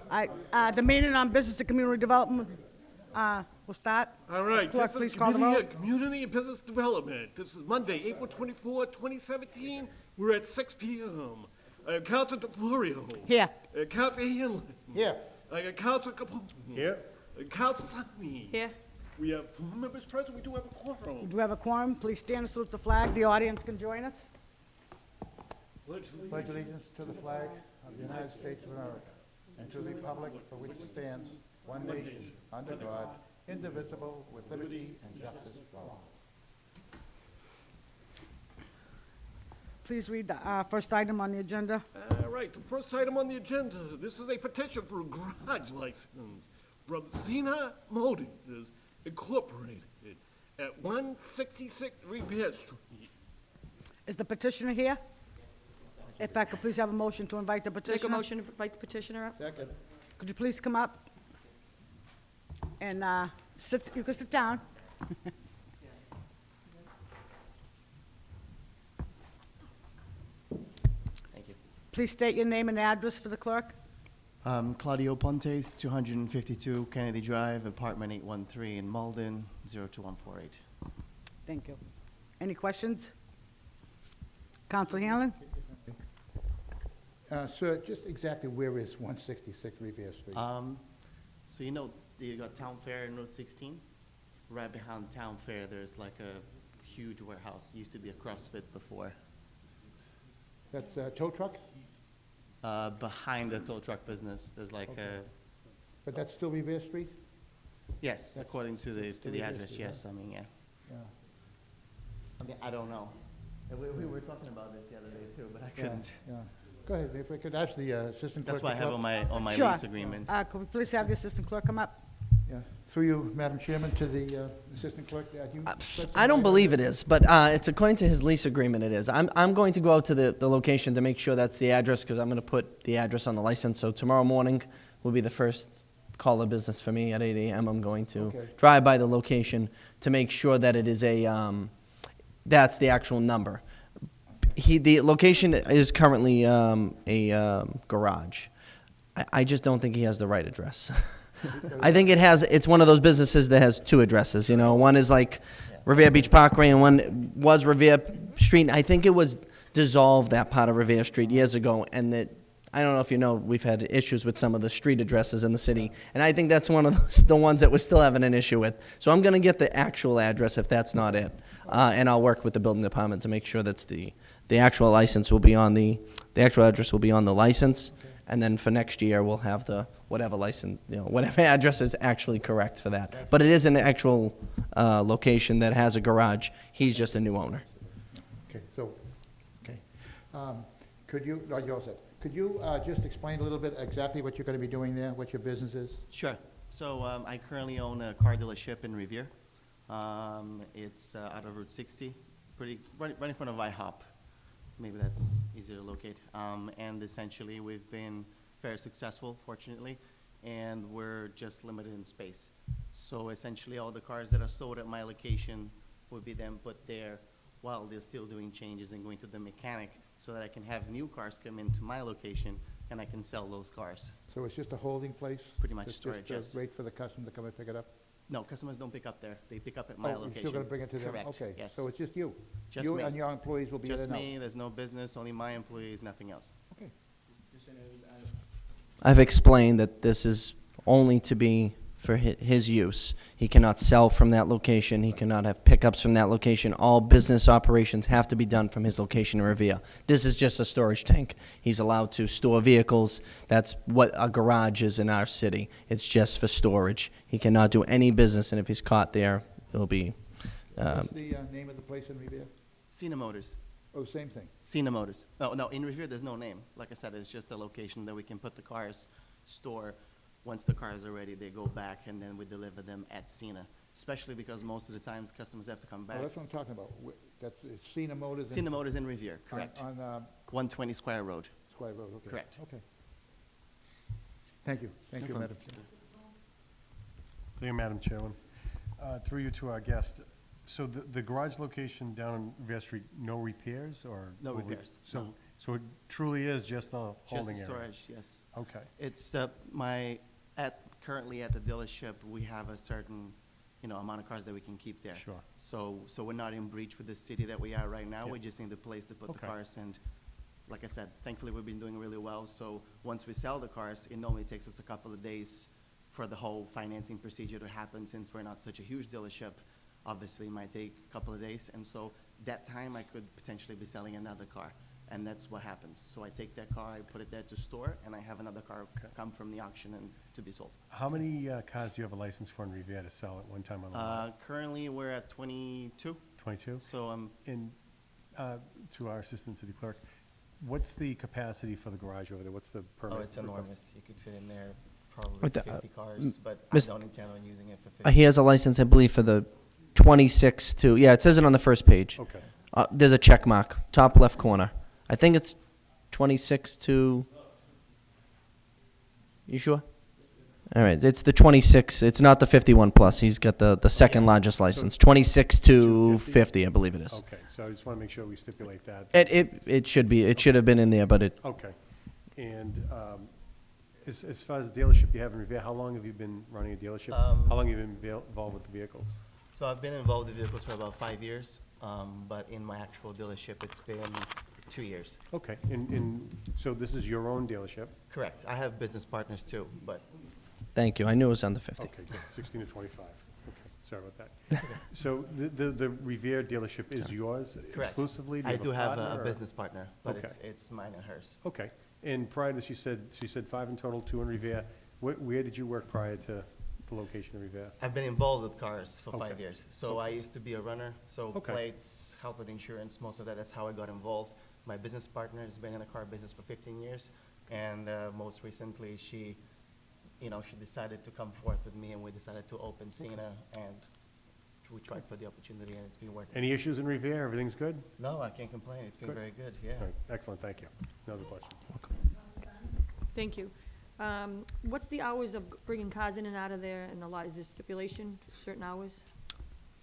The meeting on business and community development will start. All right, Clerk, this is please call the vote. Community and Business Development. This is Monday, April 24, 2017. We're at 6 p.m. Council DeFlorio. Here. Council Hanlon. Here. Council Capone. Here. Council Sami. Here. We have 4 members present. We do have a quorum. Do we have a quorum? Please stand and salute the flag. The audience can join us. Pledge allegiance to the flag of the United States of America and to the republic for which it stands, one nation, under God, indivisible, with liberty and justice for all. Please read the first item on the agenda. All right, the first item on the agenda. This is a petition for a garage license from Zena Motors Incorporated at 166 Revere Street. Is the petitioner here? If I could please have a motion to invite the petitioner. Make a motion to invite the petitioner up? Second. Could you please come up and sit, you can sit down. Thank you. Please state your name and address for the clerk. Claudio Pontes, 252 Kennedy Drive, apartment 813 in Malden, 02148. Thank you. Any questions? Council Hanlon? Sir, just exactly where is 166 Revere Street? So you know, you got Town Fair in Route 16? Right behind Town Fair, there's like a huge warehouse. Used to be a CrossFit before. That's a tow truck? Behind the tow truck business, there's like a, But that's still Revere Street? yes, according to the address, Street, yes, I mean, yeah. Yeah. I mean, I don't know. We were talking about this the other day too, but I Yeah, couldn't. yeah. Go ahead, if I could ask the assistant clerk. That's why I to have come on my Sure. lease agreement. Could we please have the assistant clerk come up? Yeah. Through you, Madam Chairman, to the assistant clerk. I don't believe it is, but it's according to his lease agreement it is. I'm going to go out to the location to make sure that's the address, because I'm going to put the address on the license. So tomorrow morning will be the first call of business for me at 8 a.m. I'm going to Okay. drive by the location to make sure that it is that's the actual number. The location is currently a garage. I just don't think he has the right address. I think it's one of those businesses that has two addresses, you know. One is like Revere Beach Parkway and one was Revere Street. I think it was dissolved, that part of Revere Street, years ago, and that, I don't know if you know, we've had issues with some of the street addresses in the city, and I think that's one of the ones that we're still having an issue with. So I'm going to get the actual address if that's not it, and I'll work with the building department to make sure that's the actual license will be on the actual address will be on the license. And then for next year, we'll have the whatever license, you know, whatever address is actually correct for that. But it is an actual location that has a garage. He's just a new owner. Okay, so, okay. Could you, no, you're all set. Could you just explain a little bit exactly what you're going to be doing there, what your business is? Sure. So I currently own a car dealership in Revere. It's out of Route 60, right in front of IHOP. Maybe that's easier to locate. And essentially, we've been very successful, fortunately, and we're just limited in space. So essentially, all the cars that are sold at my location would be then put there while they're still doing changes and going to the mechanic, so that I can have new cars come into my location and I can sell those cars. So it's just a holding place? Pretty much Just- storage, just, yes. wait for the customer to come and pick it up? No, customers don't pick up there. They pick up at Oh, my you're location. still going to bring it to them? Correct, Okay, yes. so it's just you? Just You me. and your employees will be in Just and out? me, there's no business, only my employees, nothing else. Okay. I've explained that this is only to be for his use. He cannot sell from that location. He cannot have pickups from that location. All business operations have to be done from his location in Revere. This is just a storage tank. He's allowed to store vehicles. That's what a garage is in our city. It's just for storage. He cannot do any business, and if he's caught there, he'll be... What's the name of the place in Revere? Cena Motors. Oh, same thing. Cena Motors. No, in Revere, there's no name. Like I said, it's just a location that we can put the cars, store. Once the cars are ready, they go back, and then we deliver them at Cena. Especially because most of the times, customers have to come back. Oh, that's what I'm talking about. That's, it's Cena Motors? Cena Motors in Revere, correct. On 120 Square Road. Square Road, okay. Correct. Okay. Thank you. Thank you, problem. Madam Chair. Thank you, Madam Chairman. Through you to our guest, so the garage location down on Revere Street, no repairs or? No repairs, So no. So it truly is just a Just holding a area? storage, yes. Okay, It's, currently at the dealership, we have a certain, amount of cars that we can keep there. Sure. So we're not in breach with the city that we are right now. Yeah. We just need the place to put the Okay. cars. And like I said, thankfully, we've been doing really well. So once we sell the cars, it normally takes us a couple of days for the whole financing procedure to happen. Since we're not such a huge dealership, obviously, it might take a couple of days. And so that time, I could potentially be selling another car. And that's what happens. So I take that car, I put it there to store, and I have another car come from the auction and to be sold. how many cars do you have a license for in Revere to sell at one time on the lot? Currently, we're at 22. 22? So And to our assistant city clerk, what's the capacity for the garage over there? What's the permit? oh, it's request? enormous. You could fit in there probably With the, 50 cars, but I Mis- don't intend on using it for 50. He has a license, I believe, for the 26 to, yeah, it says it on the first page. Okay. There's a check mark, top left corner. I think it's 26 to, you sure? All right, it's the 26, it's not the 51 plus. He's got the second largest license, 26 to 50, I believe it is. Okay, so I just want to make sure we stipulate that. It should be, it should have been in there, but it, Okay. And as far as the dealership you have in Revere, how long have you been running a dealership? How long have you been involved with the vehicles? So I've been involved in vehicles for about 5 years, but in my actual dealership, it's been 2 years. Okay, and so this is your own dealership? Correct. I have business partners too, but thank you, I knew it was under 50. Okay, good, 16 to 25. Okay, sorry about that. So the Revere dealership is yours correct. exclusively? I do have partner, a or- business partner, but Okay. it's mine and hers. Okay, and prior to, she said 5 in total, 2 in Revere. Where did you work prior to the location of Revere? I've been involved with cars for 5 Okay. years. So I used to be a runner, so Okay. plates, help with insurance, most of that, that's how I got involved. My business partner has been in the car business for 15 years, and most recently, she decided to come forth with me, and we decided to open Cena, and we tried for the opportunity, and it's been working. Any issues in Revere? Everything's good? No, I can't complain. It's been Good. very good, yeah. All right, excellent, thank you. No other questions? Thank you. What's the hours of bringing cars in and out of there and the lot? Is there stipulation, certain hours?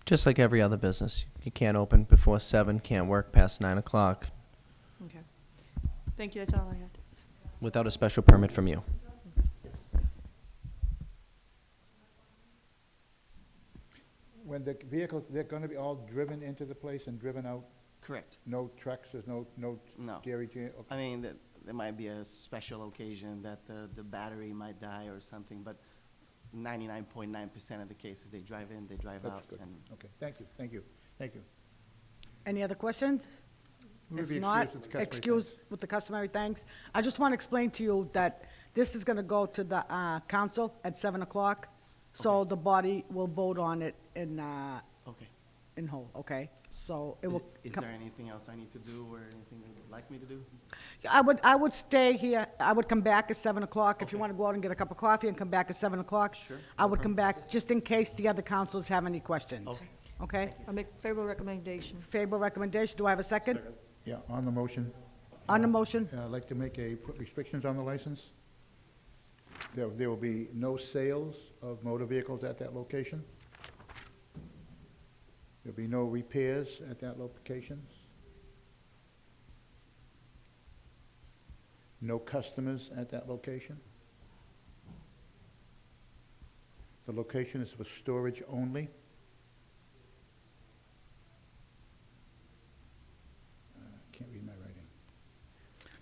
Just like every other business, you can't open before 7, can't work past 9 o'clock Okay. Thank you, that's all I had. without a special permit from you. When the vehicles, they're gonna be all driven into the place and driven out? Correct. No trucks, there's no No. dairy, okay. I mean, there might be a special occasion that the battery might die or something, but 99.9% of the cases, they drive in, they drive That's out, good. and Okay, thank you, thank you, thank you. Any other questions? We'll If be not, excused with the customary excuse with the customary thanks. I just want to explain to you that this is going to go to the council at 7 o'clock, so the body will vote on it okay. in whole, okay? So it will. Is come- there anything else I need to do or anything you would like me to do? I would stay here, I would come back at 7 o'clock. If you want to go out and get a cup of coffee and come back at 7 o'clock. Sure, I would come back just in case the other councils have any questions. Okay. Okay? I'll make favorable recommendation. Favorable recommendation, do I have a second? Yeah, on the motion, On the motion? I'd like to put restrictions on the license. There will be no sales of motor vehicles at that location. There'll be no repairs at that location. No customers at that location. The location is for storage only. Can't read my writing.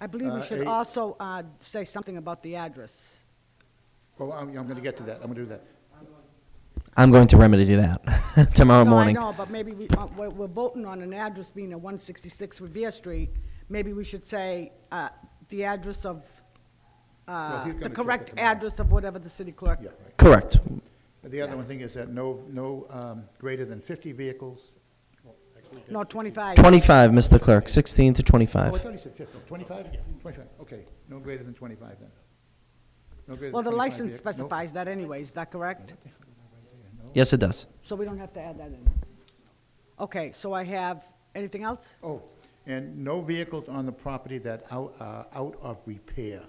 I believe we should eight- also say something about the address. Oh, I'm going to get to that, I'm going to do that. I'm going to remedy that tomorrow morning. No, I know, but maybe we're voting on an address being at 166 Revere Street. Maybe we should say the address of, Well, he's the gonna check correct it tomorrow. address of whatever the city clerk. Yeah, right. Correct. The other one thing is that no greater than 50 vehicles. No, 25. 25, Mr. Clerk, 16 to Oh, I 25. thought he said 50. 25? Yeah, 25, okay. No greater than 25 then. No greater Well, than the 25 license vehi- no- specifies that anyway, is that correct? Yes, it does. So we don't have to add that in. Okay, so I have, anything else? Oh, and no vehicles on the property that are out of repair.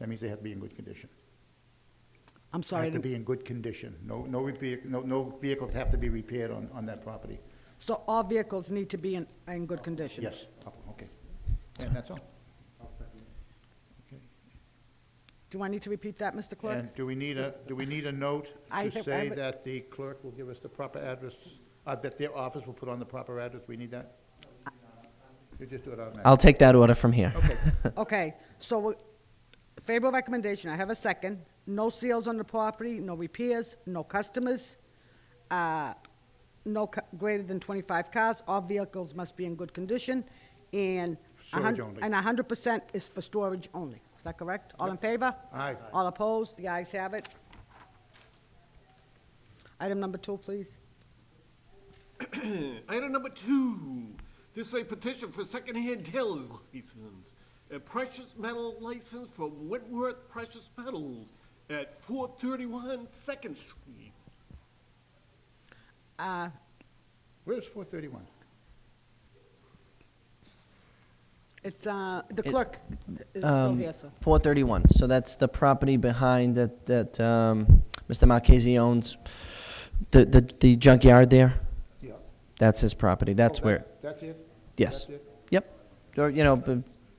That means they have to be in good condition. I'm sorry, I Have to didn't- be in good condition. No vehicles have to be repaired on that property. so all vehicles need to be in good condition? Yes, oh, okay. And that's all. Do I need to repeat that, Mr. Clerk? And do we need a note I to have- say I- that the clerk will give us the proper address, that their office will put on the proper address? We need that? You just do it automatically. I'll take that order from here. Okay, so favorable recommendation, I have a second. No sales on the property, no repairs, no customers, greater than 25 cars, all vehicles must be in good condition, and. Storage only. And 100% is for storage only. Is that correct? All in favor? Aye. All opposed? The ayes have it. Item number 2, please. Item number 2, this is a petition for secondhand dealer's license. A precious metal license for Whitworth Precious Metals at 431 Second Street. Where's 431? It's, the clerk is still here, so. 431, so that's the property behind that Mr. Marchese owns, the junkyard there, Yeah. that's his property, that's Oh, where, That's it? yes. That's it? Yep, or, you know, All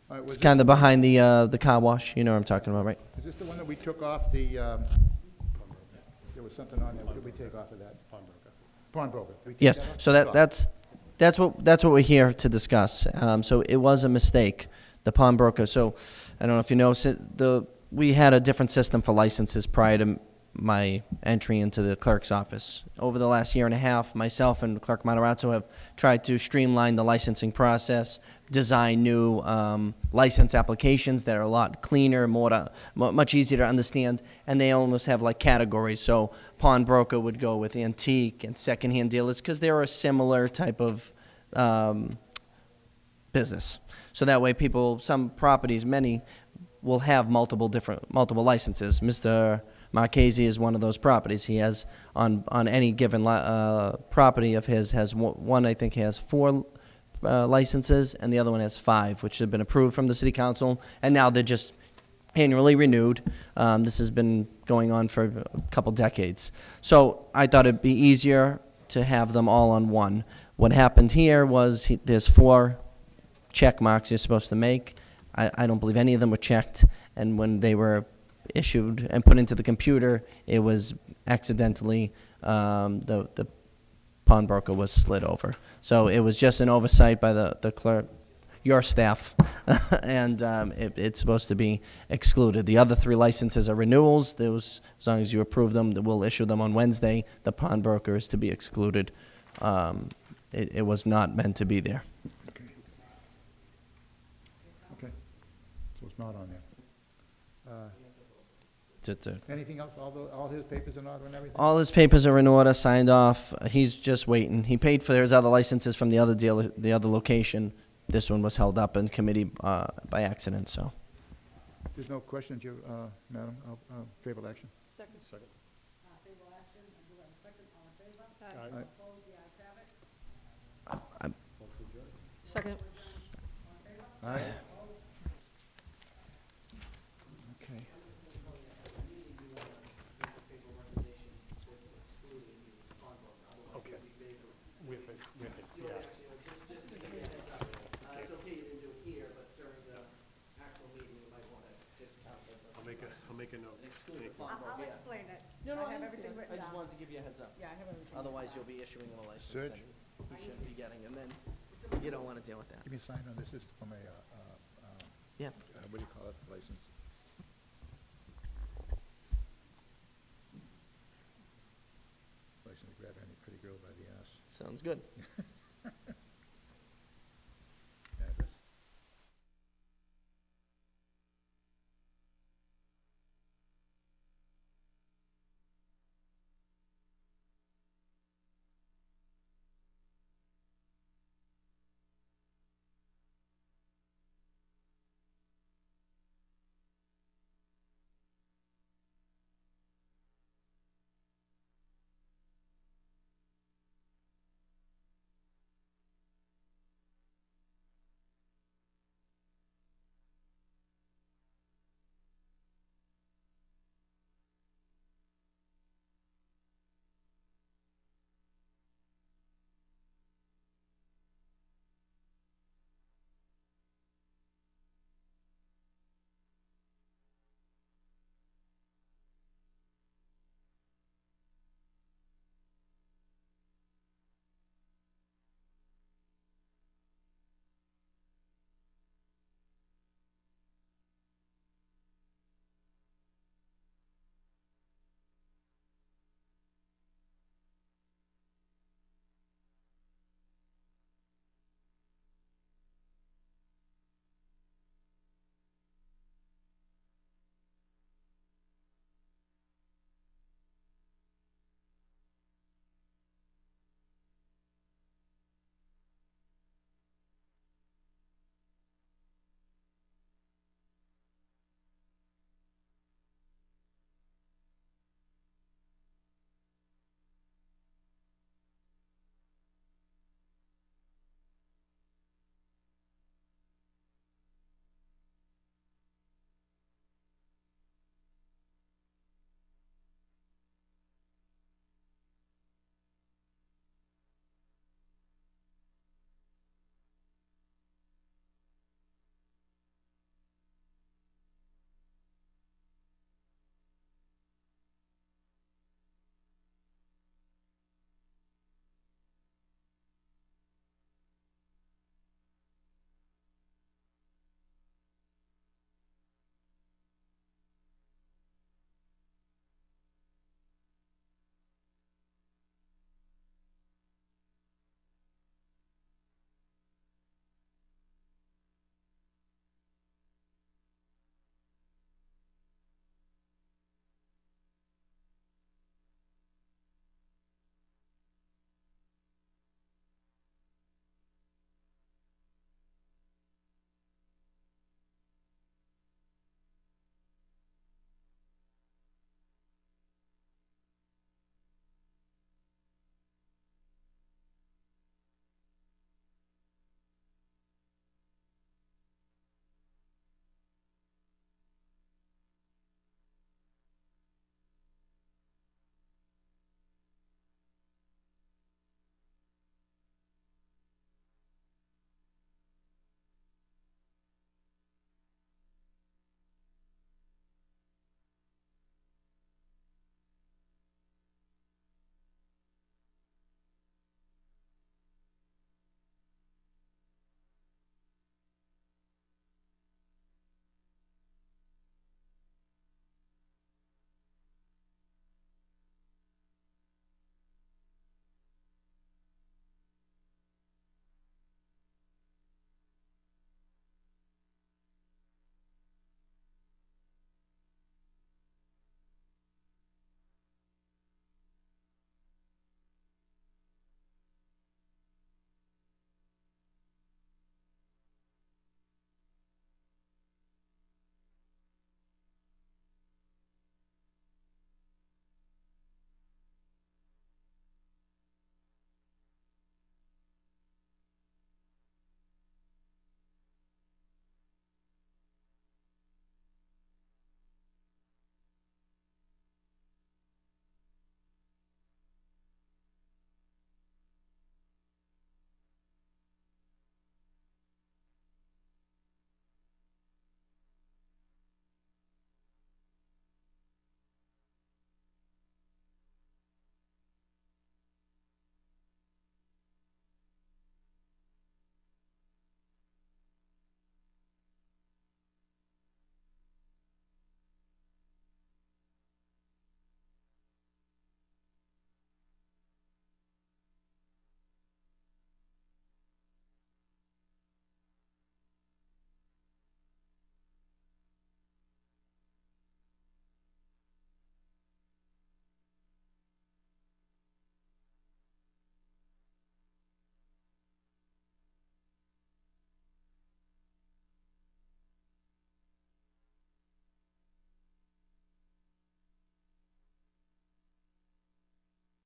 right, it's was kind of behind the car wash, you know what I'm talking about, right? Is this the one that we took off the, there was something on there, what did we take off of that? Pawnbroker. We take Yes, that off? so Took it off. that's what we're here to discuss. So it was a mistake, the pawnbroker. So I don't know if you know, we had a different system for licenses prior to my entry into the clerk's office. Over the last year and a half, myself and Clerk Matarazzo have tried to streamline the licensing process, design new license applications that are a lot cleaner, much easier to understand, and they almost have like categories. So pawnbroker would go with antique and secondhand dealers because they're a similar type of business. So that way some properties, many, will have multiple licenses. Mr. Marchese is one of those properties. He has, on any given property of his, has one, I think, has 4 licenses, and the other one has 5, which have been approved from the city council, and now they're just annually renewed. This has been going on for a couple decades. So I thought it'd be easier to have them all on one. What happened here was there's 4 check marks you're supposed to make. I don't believe any of them were checked, and when they were issued and put into the computer, it was accidentally, the pawnbroker was slid over. So it was just an oversight by the clerk, your staff, and it's supposed to be excluded. The other 3 licenses are renewals. Those, as long as you approve them, we'll issue them on Wednesday. The pawnbroker is to be excluded. It was not meant to be there. Okay. So it's not on there. Anything else? All his papers in order and everything? All his papers are in order, signed off. He's just waiting. He paid for his other licenses from the other dealer, the other location. This one was held up in committee by accident, so. There's no questions, Madam, favorable action? Second. Second. Aye. Okay. Okay. With it, yeah. It's okay to do it here, but during the actual meeting, you might want to discount it. I'll make a note. I'll explain it. No, I have everything written I just down. wanted to give you a heads up. Yeah, I have everything. Otherwise, you'll be issuing a license Serge? that you shouldn't be getting, and then you don't want to deal with that. Give me a sign on this. This is from a, Yeah. what do you call it, license? License to grab any pretty girl by the ass. Sounds good.